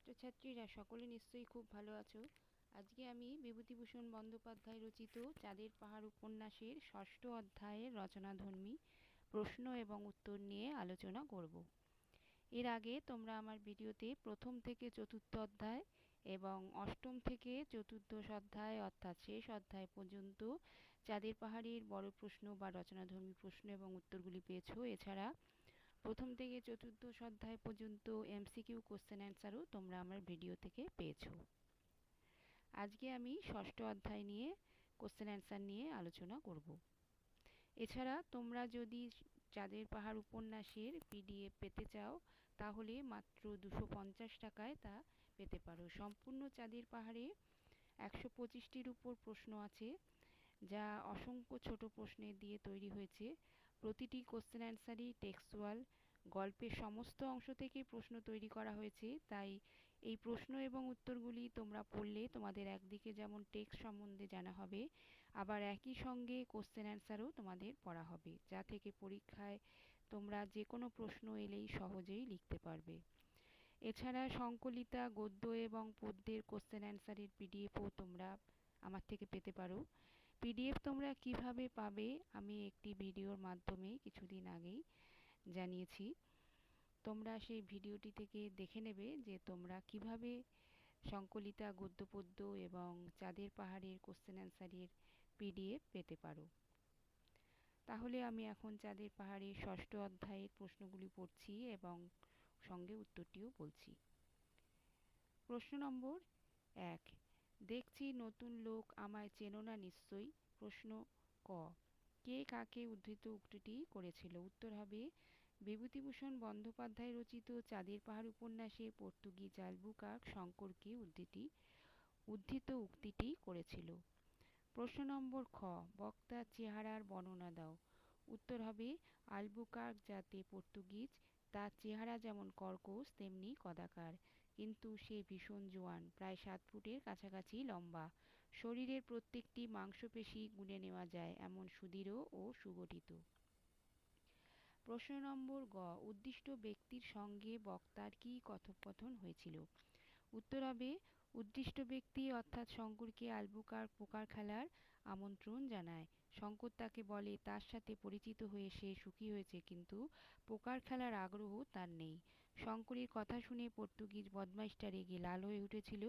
ছাত্রছাত্রীরা সকলে নিশ্চয়ই খুব ভালো আছো। আজকে আমি বিভূতিভূষণ বন্দ্যোপাধ্যায় রচিত চাঁদের পাহাড় উপন্যাসের ষষ্ঠ অধ্যায়ের রচনাধর্মী প্রশ্ন এবং উত্তর নিয়ে আলোচনা করব। এর আগে তোমরা আমার ভিডিওতে প্রথম থেকে চতুর্থ অধ্যায় এবং অষ্টম থেকে চতুর্দশ অধ্যায় অর্থাৎ শেষ অধ্যায় পর্যন্ত চাঁদের পাহাড়ের বড় প্রশ্ন বা রচনাধর্মী প্রশ্ন এবং উত্তরগুলি পেয়েছো। এছাড়া প্রথম থেকে চতুর্দশ অধ্যায় পর্যন্ত এমসিকিউ কোশ্চেন অ্যান্সারও তোমরা আমার ভিডিও থেকে পেয়েছো। আজকে আমি ষষ্ঠ অধ্যায় নিয়ে কোশ্চেন অ্যান্সার নিয়ে আলোচনা করব। এছাড়া তোমরা যদি চাঁদের পাহাড় উপন্যাসের পিডিএফ পেতে চাও তাহলে মাত্র 250 টাকায় তা পেতে পারো। সম্পূর্ণ চাঁদের পাহাড়ে 125টির উপর প্রশ্ন আছে, যা অসংখ্য ছোট প্রশ্নের দিয়ে তৈরি হয়েছে। প্রতিটি কোশ্চেন অ্যান্সারই টেক্সচুয়াল, গল্পের সমস্ত অংশ থেকে প্রশ্ন তৈরি করা হয়েছে। তাই এই প্রশ্ন এবং উত্তরগুলি তোমরা পড়লে তোমাদের একদিকে যেমন টেক্সট সম্বন্ধে জানা হবে, আবার একই সঙ্গে কোশ্চেন অ্যান্সারও তোমাদের পড়া হবে, যা থেকে পরীক্ষায় তোমরা যে কোনো প্রশ্ন এলেই সহজেই লিখতে পারবে। এছাড়া সংকলিতা গদ্য এবং পদ্যের কোশ্চেন অ্যান্সারের পিডিএফও তোমরা আমার থেকে পেতে পারো। পিডিএফ তোমরা কিভাবে পাবে আমি একটি ভিডিওর মাধ্যমে কিছুদিন আগেই জানিয়েছি। তোমরা সেই ভিডিওটি থেকে দেখে নেবে যে তোমরা কিভাবে সংকলিতা গদ্য পদ্য এবং চাঁদের পাহাড়ের কোশ্চেন অ্যান্সারের পিডিএফ পেতে পারো। তাহলে আমি এখন চাঁদের পাহাড়ের ষষ্ঠ অধ্যায়ের প্রশ্নগুলি পড়ছি এবং সঙ্গে উত্তরটিও বলছি। প্রশ্ন নম্বর 1, দেখছি নতুন লোক, আমায় চেনো না নিশ্চয়ই। প্রশ্ন ক, কে কাকে উদ্ধৃত উক্তিটি করেছিল? উত্তর হবে বিভূতিভূষণ বন্দ্যোপাধ্যায় রচিত চাঁদের পাহাড় উপন্যাসে পর্তুগিজ আলবুকার্ক শঙ্করকে উদ্ধৃত উক্তিটি করেছিল। প্রশ্ন নম্বর খ, বক্তার চেহারার বর্ণনা দাও। উত্তর হবে আলবুকার্ক যাতে পর্তুগিজ, তার চেহারা যেমন কর্কশ তেমনি কদাকার, কিন্তু সে ভীষণ জোয়ান, প্রায় 7 ফুটের কাছাকাছি লম্বা, শরীরের প্রত্যেকটি মাংসপেশি গুনে নেওয়া যায় এমন সুদৃঢ় ও সুগঠিত। প্রশ্ন নম্বর গ, উদ্দিষ্ট ব্যক্তির সঙ্গে বক্তার কী কথোপকথন হয়েছিল? উত্তর হবে উদ্দিষ্ট ব্যক্তি অর্থাৎ শঙ্করকে আলবুকার্ক পোকার খেলার আমন্ত্রণ জানায়। শঙ্কর তাকে বলে তার সাথে পরিচিত হয়ে সে সুখী হয়েছে, কিন্তু পোকার খেলার আগ্রহ তার নেই। শঙ্করের কথা শুনে পর্তুগিজ বদমাইশটা রেগে লাল হয়ে উঠেছিল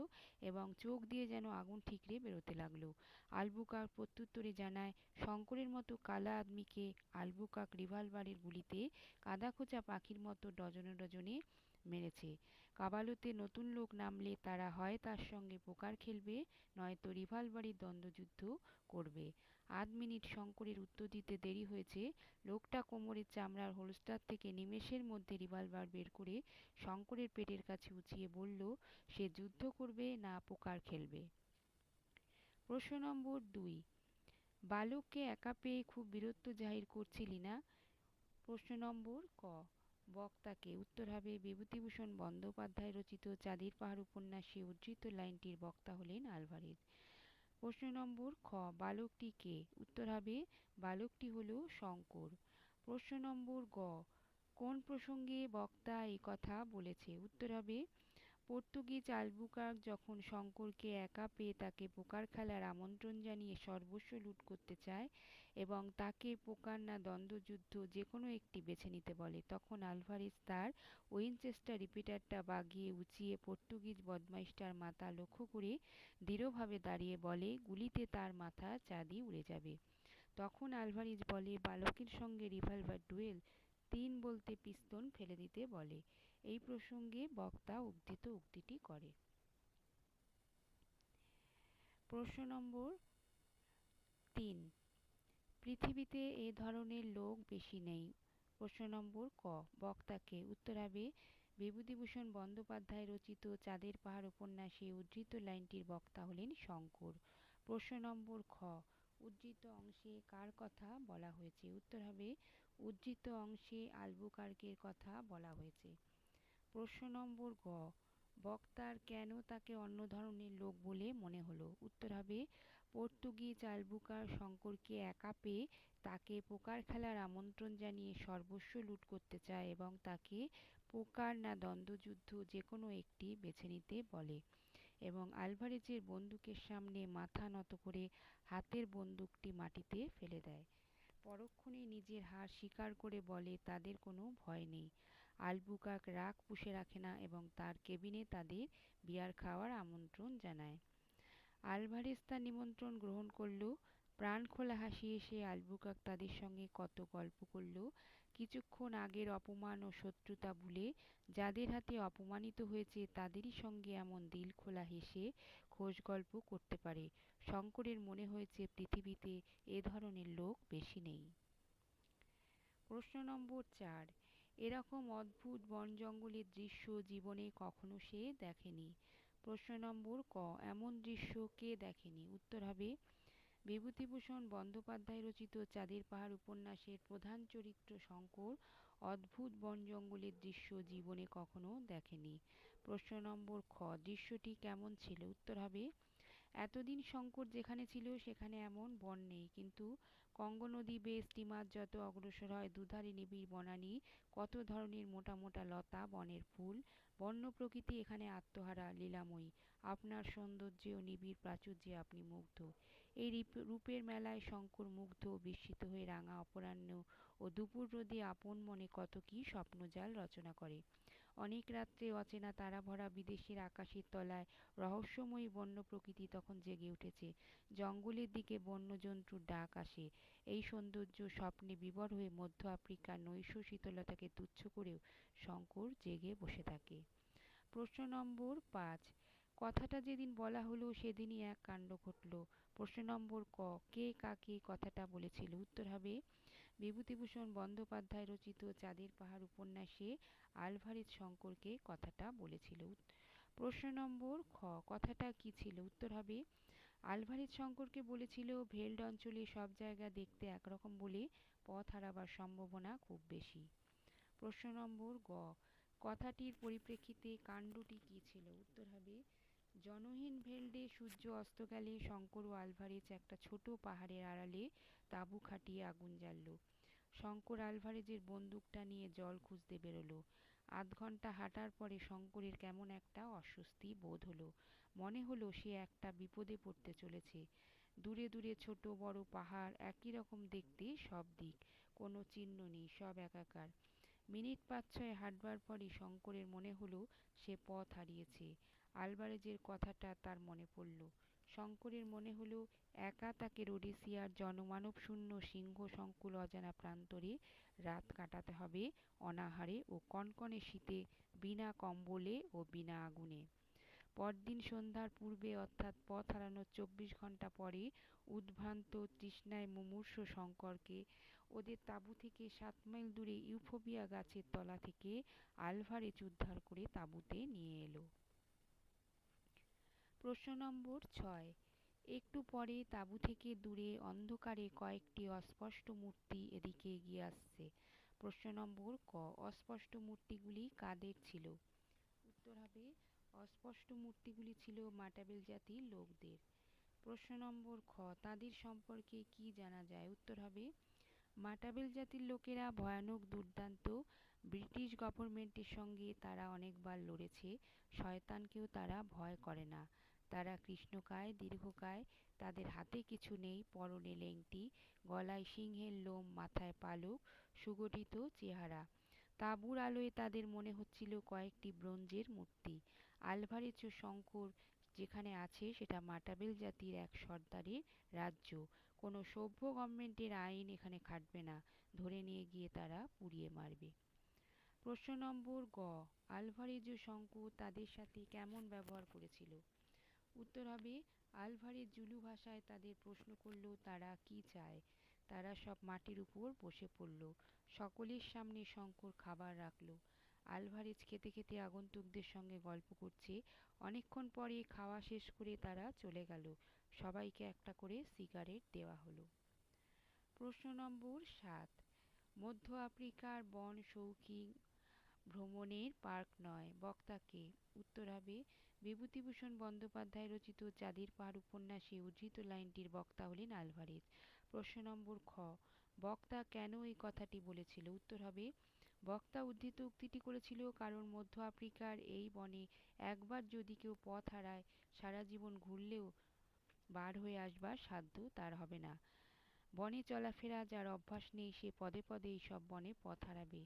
এবং চোখ দিয়ে যেন আগুন ঠিকরে বেরোতে লাগলো। আলবুকার্ক প্রত্যুত্তরে জানায়, শঙ্করের মতো কালা আদমিকে আলবুকার্ক রিভলভারের গুলিতে কাদাখোঁচা পাখির মতো ডজনে ডজনে মেরেছে। কাবালুতে নতুন লোক নামলে তারা হয় তার সঙ্গে পোকার খেলবে, নয়তো রিভলভারের দ্বন্দ্বযুদ্ধ করবে। 8 মিনিট শঙ্করের উত্তর দিতে দেরি হয়েছে। লোকটা কোমরের চামড়ার হোলস্টার থেকে নিমেষের মধ্যে রিভলভার বের করে শঙ্করের পেটের কাছে উঁচিয়ে বলল, সে যুদ্ধ করবে না পোকার খেলবে। প্রশ্ন নম্বর 2, বালককে একা পেয়ে খুব বীরত্ব জাহির করছিলি না? প্রশ্ন নম্বর ক, বক্তাকে। উত্তর হবে বিভূতিভূষণ বন্দ্যোপাধ্যায় রচিত চাঁদের পাহাড় উপন্যাসে উদ্ধৃত লাইনটির বক্তা হলেন আলভারেজ। প্রশ্ন নম্বর খ, বালকটি কে? উত্তর হবে বালকটি হল শঙ্কর। প্রশ্ন নম্বর গ, কোন প্রসঙ্গে বক্তা এই কথা বলেছে? উত্তর হবে পর্তুগিজ আলবুকার্ক যখন শঙ্করকে একা পেয়ে তাকে পোকার খেলার আমন্ত্রণ জানিয়ে সর্বস্ব লুট করতে চায় এবং তাকে পোকার না দ্বন্দ্বযুদ্ধ যে কোনো একটি বেছে নিতে বলে, তখন আলভারেজ তার উইনচেস্টার রিপিটারটা বাগিয়ে উঁচিয়ে পর্তুগিজ বদমাইশটার মাথা লক্ষ্য করে দৃঢ়ভাবে দাঁড়িয়ে বলে, গুলিতে তার মাথা চাঁদি উড়ে যাবে। তখন আলভারেজ বলে, বালকের সঙ্গে রিভলভার ডুয়েল, 3 বলতে পিস্তল ফেলে দিতে বলে। এই প্রসঙ্গে বক্তা উদ্ধৃত উক্তিটি করে। প্রশ্ন নম্বর 3, পৃথিবীতে এ ধরনের লোক বেশি নেই। প্রশ্ন নম্বর ক, বক্তাকে। উত্তর হবে বিভূতিভূষণ বন্দ্যোপাধ্যায় রচিত চাঁদের পাহাড় উপন্যাসে উদ্ধৃত লাইনটির বক্তা হলেন শঙ্কর। প্রশ্ন নম্বর খ, উদ্ধৃত অংশে কার কথা বলা হয়েছে? উত্তর হবে উদ্ধৃত অংশে আলবুকার্কের কথা বলা হয়েছে। প্রশ্ন নম্বর গ, বক্তার কেন তাকে অন্য ধরনের লোক বলে মনে হলো? উত্তর হবে পর্তুগিজ আলবুকার শঙ্করকে একা পেয়ে তাকে পোকার খেলার আমন্ত্রণ জানিয়ে সর্বস্ব লুট করতে চায় এবং তাকে পোকার না দ্বন্দ্বযুদ্ধ যে কোনো একটি বেছে নিতে বলে এবং আলভারেজের বন্দুকের সামনে মাথা নত করে হাতের বন্দুকটি মাটিতে ফেলে দেয়। পরক্ষণে নিজের হার স্বীকার করে বলে তাদের কোনো ভয় নেই। আলবুকার্ক রাগ পুষে রাখে না এবং তার কেবিনে তাদের বিয়ার খাওয়ার আমন্ত্রণ জানায়। আলভারেজ তার নিমন্ত্রণ গ্রহণ করল। প্রাণখোলা হাসি হেসে আলবুকার্ক তাদের সঙ্গে কত গল্প করল। কিছুক্ষণ আগের অপমান ও শত্রুতা ভুলে যাদের হাতে অপমানিত হয়েছে তাদেরই সঙ্গে এমন দিলখোলা হেসে খোশ গল্প করতে পারে। শঙ্করের মনে হয়েছে পৃথিবীতে এ ধরনের লোক বেশি নেই। প্রশ্ন নম্বর 4, এরকম অদ্ভুত বন জঙ্গলের দৃশ্য জীবনে কখনো সে দেখেনি। প্রশ্ন নম্বর ক, এমন দৃশ্য কে দেখেনি? উত্তর হবে বিভূতিভূষণ বন্দ্যোপাধ্যায় রচিত চাঁদের পাহাড় উপন্যাসের প্রধান চরিত্র শঙ্কর অদ্ভুত বন জঙ্গলের দৃশ্য জীবনে কখনো দেখেনি। প্রশ্ন নম্বর খ, দৃশ্যটি কেমন ছিল? উত্তর হবে এতদিন শঙ্কর যেখানে ছিল সেখানে এমন বন নেই, কিন্তু কঙ্গো নদী বেয়ে স্টিমার যত অগ্রসর হয় দুধারে নিবিড় বনানী, কত ধরনের মোটা মোটা লতা, বনের ফুল, বন্য প্রকৃতি এখানে আত্মহারা, লীলাময়ী। আপনার সৌন্দর্যে ও নিবিড় প্রাচুর্যে আপনি মুগ্ধ। এই রূপের মেলায় শঙ্কর মুগ্ধ ও বিস্মিত হয়ে রাঙা অপরাহ্ন ও দুপুর রোদে আপন মনে কত কি স্বপ্নজাল রচনা করে। অনেক রাত্রে অচেনা তারা ভরা বিদেশের আকাশের তলায় রহস্যময়ী বন্য প্রকৃতি তখন জেগে উঠেছে। জঙ্গলের দিকে বন্য জন্তুর ডাক আসে। এই সৌন্দর্য স্বপ্নে বিভোর হয়ে মধ্য আফ্রিকার নৈশ শীতলতাকে তুচ্ছ করেও শঙ্কর জেগে বসে থাকে। প্রশ্ন নম্বর 5, কথাটা যেদিন বলা হলো সেদিনই এক কাণ্ড ঘটল। প্রশ্ন নম্বর ক, কে কাকে কথাটা বলেছিল? উত্তর হবে বিভূতিভূষণ বন্দ্যোপাধ্যায় রচিত চাঁদের পাহাড় উপন্যাসে আলভারেজ শঙ্করকে কথাটা বলেছিল। প্রশ্ন নম্বর খ, কথাটা কি ছিল? উত্তর হবে আলভারেজ শঙ্করকে বলেছিল ভেল্ড অঞ্চলে সব জায়গা দেখতে একরকম বলে পথ হারাবার সম্ভাবনা খুব বেশি। প্রশ্ন নম্বর গ, কথাটির পরিপ্রেক্ষিতে কাণ্ডটি কি ছিল? উত্তর হবে জনহীন ভেল্ডে সূর্য অস্ত গেলে শঙ্কর ও আলভারেজ একটা ছোট পাহাড়ের আড়ালে তাঁবু খাটিয়ে আগুন জ্বালল। শঙ্কর আলভারেজের বন্দুকটা নিয়ে জল খুঁজতে বেরোলো। আধ ঘন্টা হাঁটার পরে শঙ্করের কেমন একটা অস্বস্তি বোধ হলো। মনে হলো সে একটা বিপদে পড়তে চলেছে। দূরে দূরে ছোট বড় পাহাড়, একই রকম দেখতে সব দিক, কোনো চিহ্ন নেই, সব একাকার। মিনিট 5-6 হাঁটবার পরে শঙ্করের মনে হলো সে পথ হারিয়েছে। আলভারেজের কথাটা তার মনে পড়ল। শঙ্করের মনে হলো একা তাকে রোডেশিয়ার জনমানব শূন্য সিংহ সংকুল অজানা প্রান্তরে রাত কাটাতে হবে অনাহারে ও কনকনে শীতে, বিনা কম্বলে ও বিনা আগুনে। পরদিন সন্ধ্যার পূর্বে অর্থাৎ পথ হারানোর 24 ঘন্টা পরে উদ্ভ্রান্ত তৃষ্ণায় মুমূর্ষু শঙ্করকে ওদের তাঁবু থেকে 7 মাইল দূরে ইউফোবিয়া গাছের তলা থেকে আলভারেজ উদ্ধার করে তাঁবুতে নিয়ে এলো। প্রশ্ন নম্বর 6, একটু পরে তাঁবু থেকে দূরে অন্ধকারে কয়েকটি অস্পষ্ট মূর্তি এদিকে এগিয়ে আসছে। প্রশ্ন নম্বর ক, অস্পষ্ট মূর্তিগুলি কাদের ছিল? উত্তর হবে অস্পষ্ট মূর্তিগুলি ছিল মাটাবেল জাতির লোকদের। প্রশ্ন নম্বর খ, তাদের সম্পর্কে কি জানা যায়? উত্তর হবে মাটাবেল জাতির লোকেরা ভয়ানক, দুর্দান্ত। ব্রিটিশ গভর্নমেন্টের সঙ্গে তারা অনেকবার লড়েছে। শয়তানকেও তারা ভয় করে না। তারা কৃষ্ণকায়, দীর্ঘকায়, তাদের হাতে কিছু নেই, পরনে লেংটি, গলায় সিংহের লোম, মাথায় পালক, সুগঠিত চেহারা। তাঁবুর আলোয় তাদের মনে হচ্ছিল কয়েকটি ব্রোঞ্জের মূর্তি। আলভারেজ ও শঙ্কর যেখানে আছে সেটা মাটাবেল জাতির এক সর্দারের রাজ্য। কোনো সভ্য গভর্নমেন্টের আইন এখানে খাটবে না, ধরে নিয়ে গিয়ে তারা পুড়িয়ে মারবে। প্রশ্ন নম্বর গ, আলভারেজ ও শঙ্কর তাদের সাথে কেমন ব্যবহার করেছিল? উত্তর হবে আলভারেজ জুলু ভাষায় তাদের প্রশ্ন করল তারা কি চায়। তারা সব মাটির উপর বসে পড়ল। সকলের সামনে শঙ্কর খাবার রাখল। আলভারেজ খেতে খেতে আগন্তুকদের সঙ্গে গল্প করছে। অনেকক্ষণ পরে খাওয়া শেষ করে তারা চলে গেল। সবাইকে একটা করে সিগারেট দেওয়া হলো। প্রশ্ন নম্বর 7, মধ্য আফ্রিকার বন শৌখিন ভ্রমণের পার্ক নয়, বক্তা কে? উত্তর হবে বিভূতিভূষণ বন্দ্যোপাধ্যায় রচিত চাঁদের পাহাড় উপন্যাসে উদ্ধৃত লাইনটির বক্তা হলেন আলভারেজ। প্রশ্ন নম্বর খ, বক্তা কেন এই কথাটি বলেছিল? উত্তর হবে, বক্তা উদ্ধৃত উক্তিটি করেছিল কারণ মধ্য আফ্রিকার এই বনে একবার যদি কেউ পথ হারায়, সারা জীবন ঘুরলেও বার হয়ে আসবার সাধ্য তার হবে না। বনে চলাফেরা যার অভ্যাস নেই সে পদে পদে এইসব বনে পথ হারাবে।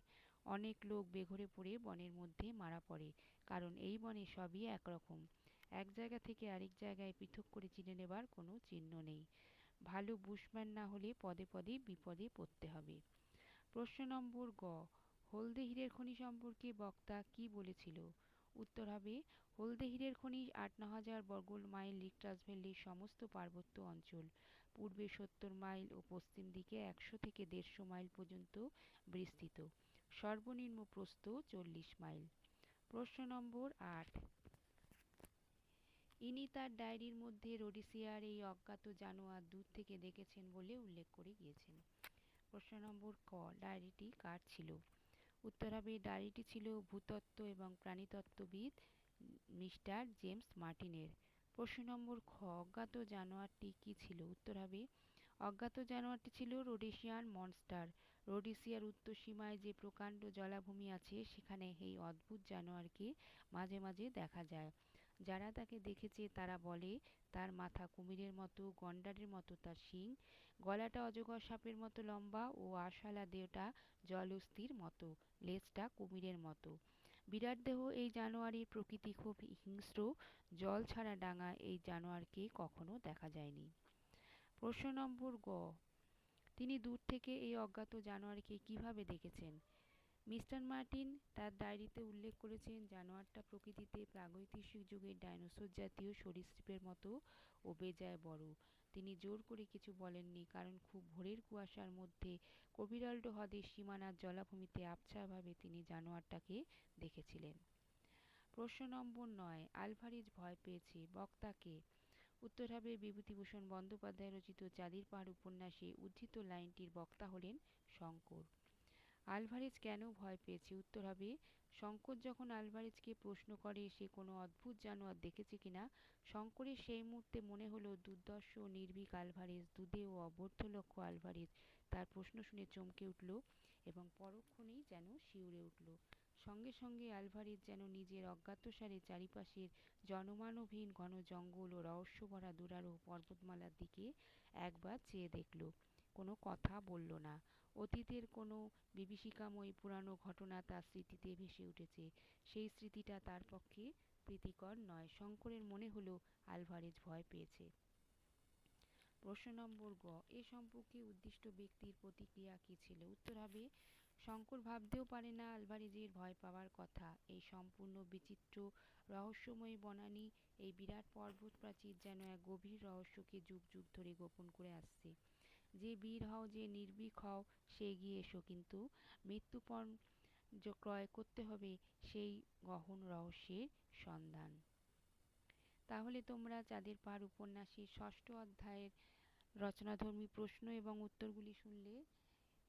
অনেক লোক বেঘরে পড়ে বনের মধ্যে মারা পড়ে, কারণ এই বনে সবই একরকম। এক জায়গা থেকে আরেক জায়গায় পৃথক করে চিনে নেবার কোনো চিহ্ন নেই। ভালো বুশম্যান না হলে পদে পদে বিপদে পড়তে হবে। প্রশ্ন নম্বর গ, হলদে হীরের খনি সম্পর্কে বক্তা কি বলেছিল? উত্তর হবে, হলদে হীরের খনি ৫৮,০০০ বর্গ মাইল লিট্রাস ভ্যালির সমস্ত পার্বত্য অঞ্চল, পূর্বে ৭০ মাইল ও পশ্চিম দিকে ১০০ থেকে ১৫০ মাইল পর্যন্ত বিস্তৃত। সর্বনিম্ন প্রস্থ ৪০ মাইল। প্রশ্ন নম্বর ৮, ইনি তার ডায়েরির মধ্যে রোডেসিয়ার এই অজ্ঞাত জানোয়ার দূর থেকে দেখেছেন বলে উল্লেখ করে গিয়েছেন। প্রশ্ন নম্বর ক, ডায়েরিটি কার ছিল? উত্তর হবে, ডায়েরিটি ছিল ভূতত্ত্ব এবং প্রাণিতত্ত্ববিদ মিস্টার জেমস মার্টিনের। প্রশ্ন নম্বর খ, অজ্ঞাত জানোয়ারটি কি ছিল? উত্তর হবে, অজ্ঞাত জানোয়ারটি ছিল রোডেশিয়ান মনস্টার। রোডেশিয়ার উত্তর সীমায় যে প্রকাণ্ড জলাভূমি আছে সেখানে এই অদ্ভুত জানোয়ারকে মাঝে মাঝে দেখা যায়। যারা তাকে দেখেছে তারা বলে তার মাথা কুমিরের মতো, গন্ডারের মতো তার শিং, গলাটা অজগর সাপের মতো লম্বা ও আরশোলা দেহটা জলহস্তির মতো, লেজটা কুমিরের মতো। বিরাট দেহ এই জানোয়ারের প্রকৃতি খুব হিংস্র। জল ছাড়া ডাঙায় এই জানোয়ারকে কখনো দেখা যায়নি। প্রশ্ন নম্বর গ, তিনি দূর থেকে এই অজ্ঞাত জানোয়ারকে কিভাবে দেখেছেন? মিস্টার মার্টিন তার ডায়েরিতে উল্লেখ করেছেন জানোয়ারটা প্রকৃতিতে প্রাগৈতিহাসিক যুগের ডাইনোসর জাতীয় সরীসৃপের মতো ও বেজায় বড়। তিনি জোর করে কিছু বলেননি, কারণ খুব ভোরের কুয়াশার মধ্যে কোভিরাল্ডো হ্রদের সীমানার জলাভূমিতে আবছাভাবে তিনি জানোয়ারটাকে দেখেছিলেন। প্রশ্ন নম্বর ৯, আলভারেজ ভয় পেয়েছে, বক্তা কে? উত্তর হবে, বিভূতিভূষণ বন্দ্যোপাধ্যায় রচিত চাঁদের পাহাড় উপন্যাসে উদ্ধৃত লাইনটির বক্তা হলেন শঙ্কর। আলভারেজ কেন ভয় পেয়েছে? উত্তর হবে, শঙ্কর যখন আলভারেজকে প্রশ্ন করে সে কোনো অদ্ভুত জানোয়ার দেখেছে কিনা, শঙ্করের সেই মুহূর্তে মনে হলো দুর্ধর্ষ ও নির্ভীক আলভারেজ, দুধে ও অবর্ধলক্ষ্য আলভারেজ তার প্রশ্ন শুনে চমকে উঠল এবং পরক্ষণেই যেন শিউরে উঠল। সঙ্গে সঙ্গে আলভারেজ যেন নিজের অজ্ঞাতসারে চারিপাশের জনমানবহীন ঘন জঙ্গল ও রহস্যভরা দুরারোহ পর্বতমালার দিকে একবার চেয়ে দেখল। কোনো কথা বলল না। অতীতের কোনো বিভীষিকাময়ী পুরানো ঘটনা তার স্মৃতিতে ভেসে উঠেছে। সেই স্মৃতিটা তার পক্ষে প্রীতিকর নয়। শঙ্করের মনে হলো আলভারেজ ভয় পেয়েছে। প্রশ্ন নম্বর গ, এ সম্পর্কে উদ্দিষ্ট ব্যক্তির প্রতিক্রিয়া কী ছিল? উত্তর হবে, শঙ্কর ভাবতেও পারে না আলভারেজের ভয় পাওয়ার কথা। এই সম্পূর্ণ বিচিত্র রহস্যময়ী বনানী, এই বিরাট পর্বত প্রাচীর যেন এক গভীর রহস্যকে যুগ যুগ ধরে গোপন করে আসছে। যে বীর হও, যে নির্ভীক হও, সে এগিয়ে এসো, কিন্তু মৃত্যুপণ ক্রয় করতে হবে সেই গহন রহস্যের সন্ধান। তাহলে তোমরা চাঁদের পাহাড় উপন্যাসের ৬ষ্ঠ অধ্যায়ের রচনাধর্মী প্রশ্ন এবং উত্তরগুলি শুনলে।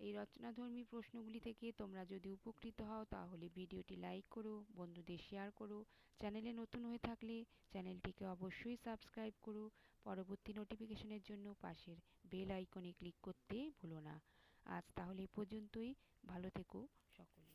এই রচনাধর্মী প্রশ্নগুলি থেকে তোমরা যদি উপকৃত হও তাহলে ভিডিওটি লাইক করো, বন্ধুদের শেয়ার করো। চ্যানেলে নতুন হয়ে থাকলে চ্যানেলটিকে অবশ্যই সাবস্ক্রাইব করো। পরবর্তী নোটিফিকেশনের জন্য পাশের বেল আইকনে ক্লিক করতে ভুলো না। আজ তাহলে এ পর্যন্তই। ভালো থেকো সকলে।